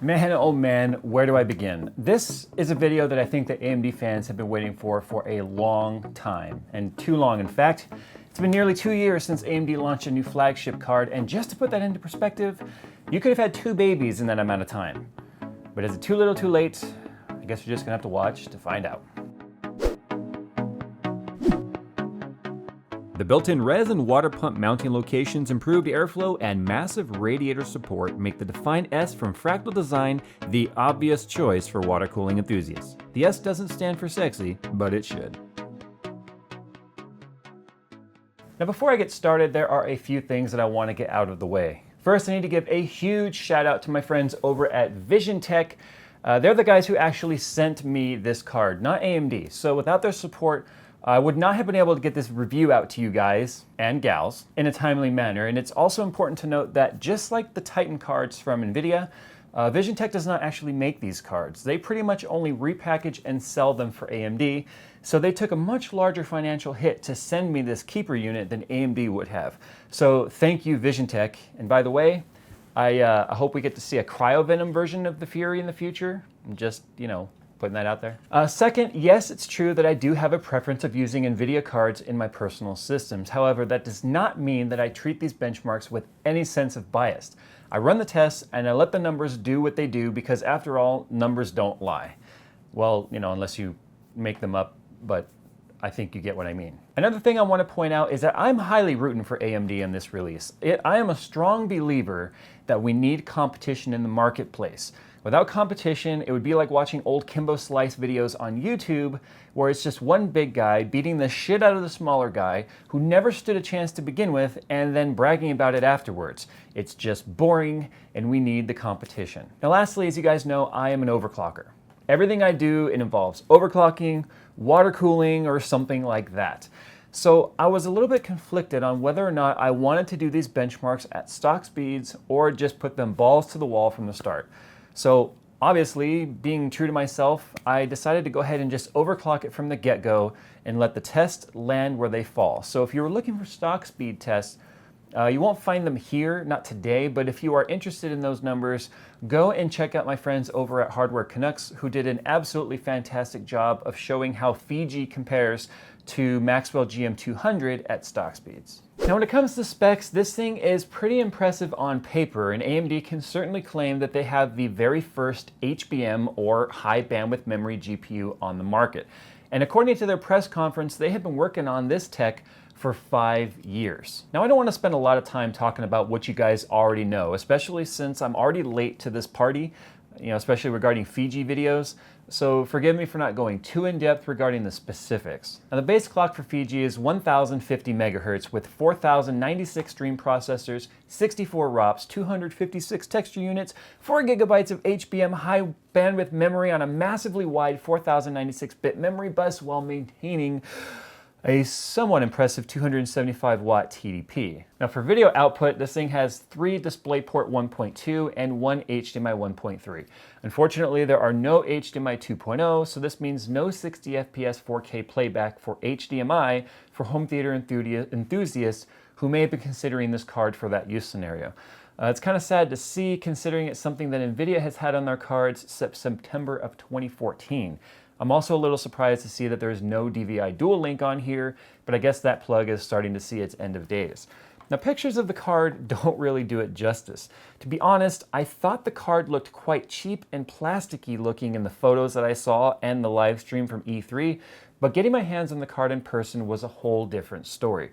Man, oh man, where do I begin? This is a video that I think that AMD fans have been waiting for a long time, and too long in fact. It's been nearly 2 years since AMD launched a new flagship card, and just to put that into perspective, you could have had 2 babies in that amount of time. But is it too little too late? I guess you're just gonna have to watch to find out. The built-in res and water pump mounting locations, improved airflow, and massive radiator support make the Define S from Fractal Design the obvious choice for water cooling enthusiasts. The S doesn't stand for sexy, but it should. Now before I get started, there are a few things that I want to get out of the way. First, I need to give a huge shout out to my friends over at VisionTech. They're the guys who actually sent me this card, not AMD. So without their support, I would not have been able to get this review out to you guys and gals in a timely manner. And it's also important to note that just like the Titan cards from NVIDIA, VisionTech does not actually make these cards. They pretty much only repackage and sell them for AMD. So they took a much larger financial hit to send me this keeper unit than AMD would have. So thank you, VisionTech. And by the way, I hope we get to see a cryovenom version of the Fury in the future. Just, putting that out there. Second, yes, it's true that I do have a preference of using NVIDIA cards in my personal systems. However, that does not mean that I treat these benchmarks with any sense of bias. I run the tests and I let the numbers do what they do because after all, numbers don't lie. Well, unless you make them up, but I think you get what I mean. Another thing I want to point out is that I'm highly rooting for AMD in this release. I am a strong believer that we need competition in the marketplace. Without competition, it would be like watching old Kimbo Slice videos on YouTube where it's just one big guy beating the shit out of the smaller guy who never stood a chance to begin with and then bragging about it afterwards. It's just boring and we need the competition. Now lastly, as you guys know, I am an overclocker. Everything I do, it involves overclocking, water cooling, or something like that. So I was a little bit conflicted on whether or not I wanted to do these benchmarks at stock speeds or just put them balls to the wall from the start. So obviously, being true to myself, I decided to go ahead and just overclock it from the get-go and let the tests land where they fall. So if you were looking for stock speed tests, you won't find them here, not today, but if you are interested in those numbers, go and check out my friends over at Hardware Canucks who did an absolutely fantastic job of showing how Fiji compares to Maxwell GM200 at stock speeds. Now when it comes to specs, this thing is pretty impressive on paper, and AMD can certainly claim that they have the very first HBM or high bandwidth memory GPU on the market. And according to their press conference, they have been working on this tech for 5 years. Now I don't want to spend a lot of time talking about what you guys already know, especially since I'm already late to this party, especially regarding Fiji videos. So forgive me for not going too in depth regarding the specifics. Now the base clock for Fiji is 1050 megahertz with 4096 stream processors, 64 ROPs, 256 texture units, 4 gigabytes of HBM high bandwidth memory on a massively wide 4096-bit memory bus while maintaining a somewhat impressive 275 watt TDP. Now for video output, this thing has 3 DisplayPort 1.2 and 1 HDMI 1.3. Unfortunately, there are no HDMI 2.0, so this means no 60 FPS 4K playback for HDMI for home theater enthusiasts who may have been considering this card for that use scenario. It's kind of sad to see, considering it's something that NVIDIA has had on their cards since September of 2014. I'm also a little surprised to see that there's no DVI dual link on here, but I guess that plug is starting to see its end of days. Now pictures of the card don't really do it justice. To be honest, I thought the card looked quite cheap and plasticky looking in the photos that I saw and the live stream from E3, but getting my hands on the card in person was a whole different story.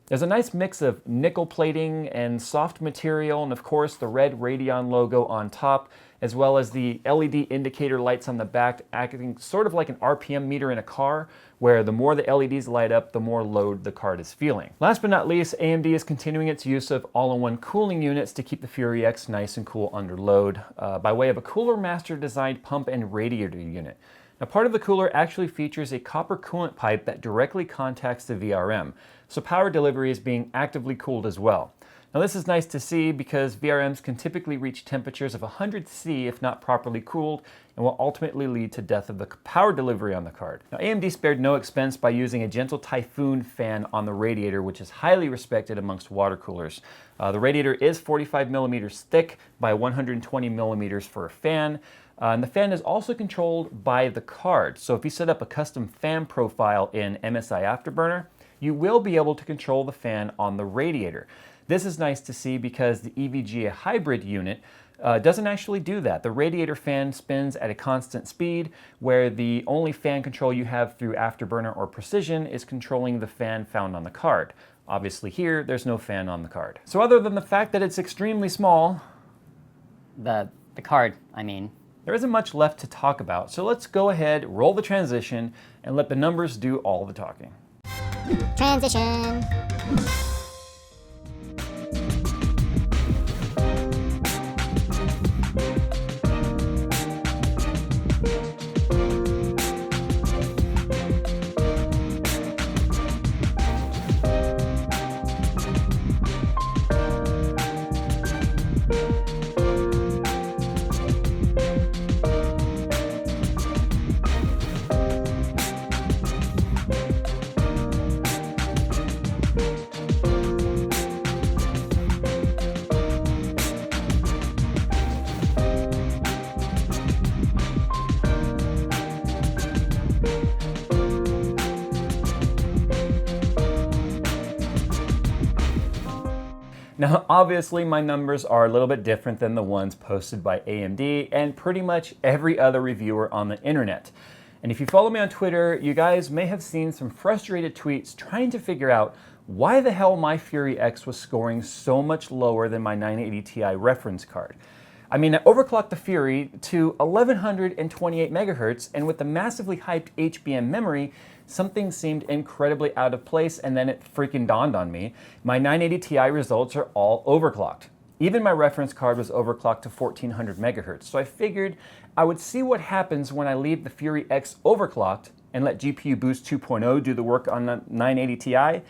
There's a nice mix of nickel plating and soft material, and of course the red Radeon logo on top, as well as the LED indicator lights on the back acting sort of like an RPM meter in a car, where the more the LEDs light up, the more load the card is feeling. Last but not least, AMD is continuing its use of all-in-one cooling units to keep the Fury X nice and cool under load by way of a Cooler Master designed pump and radiator unit. Now part of the cooler actually features a copper coolant pipe that directly contacts the VRM, so power delivery is being actively cooled as well. Now this is nice to see because VRMs can typically reach temperatures of 100°C if not properly cooled, and will ultimately lead to death of the power delivery on the card. Now AMD spared no expense by using a gentle typhoon fan on the radiator, which is highly respected amongst water coolers. The radiator is 45 millimeters thick by 120 millimeters for a fan. And the fan is also controlled by the card. So if you set up a custom fan profile in MSI Afterburner, you will be able to control the fan on the radiator. This is nice to see because the EVGA hybrid unit doesn't actually do that. The radiator fan spins at a constant speed, where the only fan control you have through Afterburner or Precision is controlling the fan found on the card. Obviously here, there's no fan on the card. So other than the fact that it's extremely small, The card, I mean. there isn't much left to talk about. So let's go ahead, roll the transition, and let the numbers do all the talking. Transition. Now, obviously, my numbers are a little bit different than the ones posted by AMD and pretty much every other reviewer on the internet. And if you follow me on Twitter, you guys may have seen some frustrated tweets trying to figure out why the hell my Fury X was scoring so much lower than my 980 Ti reference card. I mean, I overclocked the Fury to 1128 megahertz, and with the massively hyped HBM memory, something seemed incredibly out of place, and then it freaking dawned on me. My 980 Ti results are all overclocked. Even my reference card was overclocked to 1400 megahertz, so I figured I would see what happens when I leave the Fury X overclocked and let GPU Boost 2.0 do the work on the 980 Ti.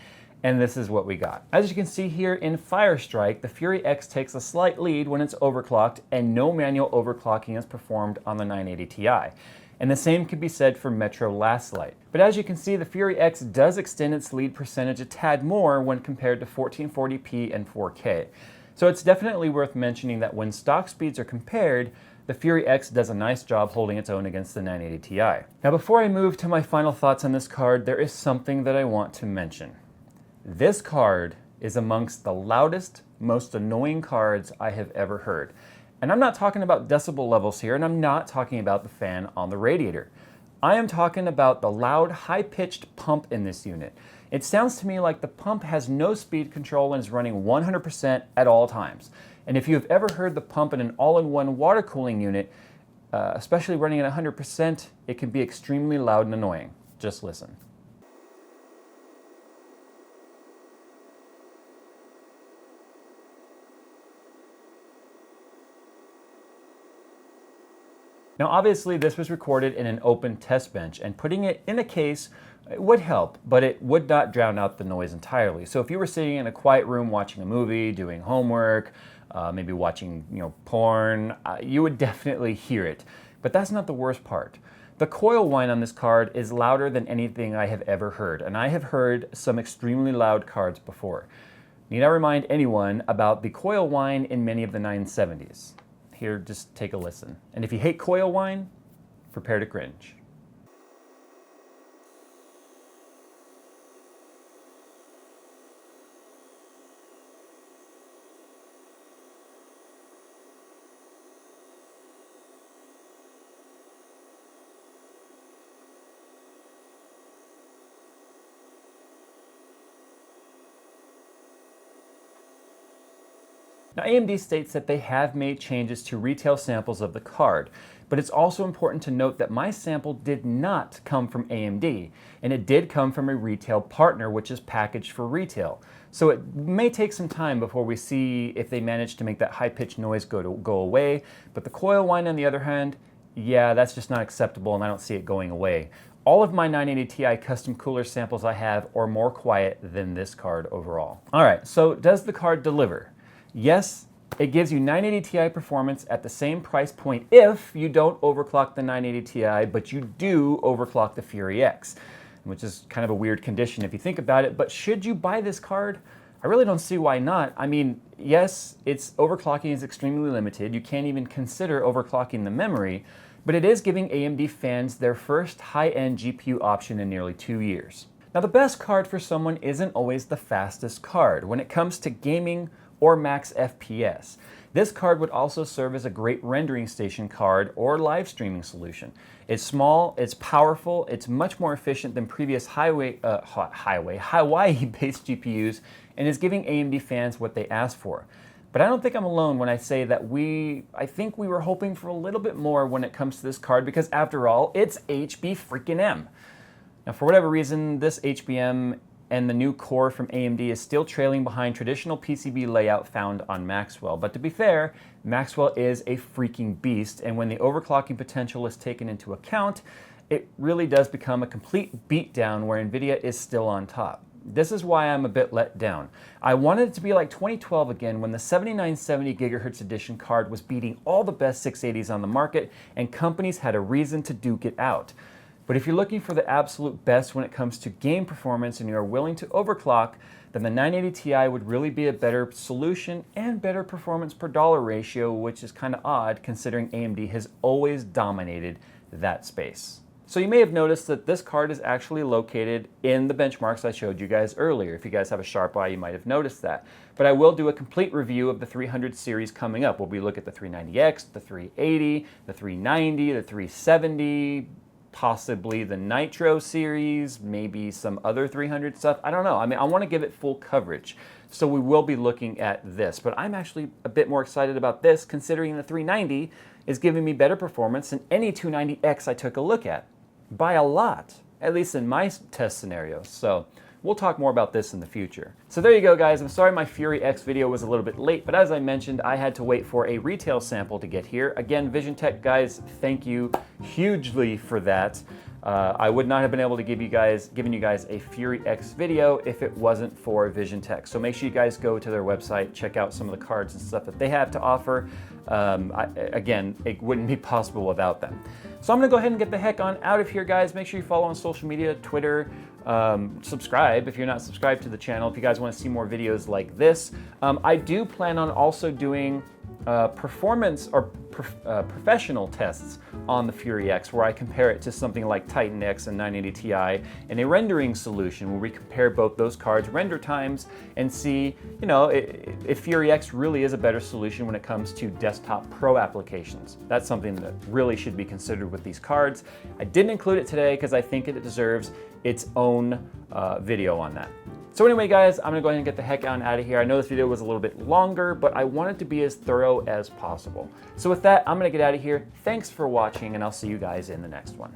And this is what we got. As you can see here in Firestrike, the Fury X takes a slight lead when it's overclocked, and no manual overclocking is performed on the 980 Ti. And the same can be said for Metro Last Light. But as you can see, the Fury X does extend its lead percentage a tad more when compared to 1440p and 4K. So it's definitely worth mentioning that when stock speeds are compared, the Fury X does a nice job holding its own against the 980 Ti. Now before I move to my final thoughts on this card, there is something that I want to mention. This card is amongst the loudest, most annoying cards I have ever heard. And I'm not talking about decibel levels here, and I'm not talking about the fan on the radiator. I am talking about the loud, high-pitched pump in this unit. It sounds to me like the pump has no speed control and is running 100% at all times. And if you have ever heard the pump in an all-in-one water cooling unit, especially running at 100%, it can be extremely loud and annoying. Just listen. Now obviously this was recorded in an open test bench, and putting it in a case would help, but it would not drown out the noise entirely. So if you were sitting in a quiet room watching a movie, doing homework, maybe watching porn, you would definitely hear it. But that's not the worst part. The coil whine on this card is louder than anything I have ever heard, and I have heard some extremely loud cards before. Need I remind anyone about the coil whine in many of the 970s? Here, just take a listen. And if you hate coil whine, prepare to cringe. Now AMD states that they have made changes to retail samples of the card, but it's also important to note that my sample did not come from AMD, and it did come from a retail partner which is packaged for retail. So it may take some time before we see if they manage to make that high-pitched noise go away, but the coil whine on the other hand, yeah, that's just not acceptable and I don't see it going away. All of my 980 Ti custom cooler samples I have are more quiet than this card overall. All right, so does the card deliver? Yes, it gives you 980 Ti performance at the same price point if you don't overclock the 980 Ti, but you do overclock the Fury X, which is kind of a weird condition if you think about it. But should you buy this card? I really don't see why not. I mean, yes, its overclocking is extremely limited. You can't even consider overclocking the memory, but it is giving AMD fans their first high-end GPU option in nearly 2 years. Now, the best card for someone isn't always the fastest card when it comes to gaming or max FPS. This card would also serve as a great rendering station card or live streaming solution. It's small, it's powerful, it's much more efficient than previous Hawaii-based GPUs, and is giving AMD fans what they asked for. But I don't think I'm alone when I say that I think we were hoping for a little bit more when it comes to this card, because after all, it's HB-freaking-M. Now, for whatever reason, this HBM and the new core from AMD is still trailing behind traditional PCB layout found on Maxwell. But to be fair, Maxwell is a freaking beast, and when the overclocking potential is taken into account, it really does become a complete beatdown where NVIDIA is still on top. This is why I'm a bit let down. I wanted it to be like 2012 again, when the 7970 GHz edition card was beating all the best 680s on the market, and companies had a reason to duke it out. But if you're looking for the absolute best when it comes to game performance and you are willing to overclock, then the 980 Ti would really be a better solution and better performance per dollar ratio, which is kind of odd considering AMD has always dominated that space. So you may have noticed that this card is actually located in the benchmarks I showed you guys earlier. If you guys have a sharp eye, you might have noticed that. But I will do a complete review of the 300 series coming up, where we look at the 390X, the 380, the 390, the 370, possibly the Nitro series, maybe some other 300 stuff. I don't know. I mean, I want to give it full coverage. So we will be looking at this. But I'm actually a bit more excited about this, considering the 390 is giving me better performance than any 290X I took a look at. By a lot, at least in my test scenarios. So we'll talk more about this in the future. So there you go, guys. I'm sorry my Fury X video was a little bit late, but as I mentioned, I had to wait for a retail sample to get here. Again, VisionTech guys, thank you hugely for that. I would not have been able to giving you guys a Fury X video if it wasn't for VisionTech. So make sure you guys go to their website, check out some of the cards and stuff that they have to offer. Again, it wouldn't be possible without them. So I'm gonna go ahead and get the heck on out of here, guys. Make sure you follow on social media, Twitter, subscribe if you're not subscribed to the channel, if you guys wanna see more videos like this. I do plan on also doing performance or professional tests on the Fury X, where I compare it to something like Titan X and 980 Ti in a rendering solution where we compare both those cards' render times and see, you know, if Fury X really is a better solution when it comes to desktop pro applications. That's something that really should be considered with these cards. I didn't include it today because I think it deserves its own video on that. So anyway, guys, I'm gonna go ahead and get the heck on out of here. I know this video was a little bit longer, but I want it to be as thorough as possible. So with that, I'm gonna get out of here. Thanks for watching, and I'll see you guys in the next one.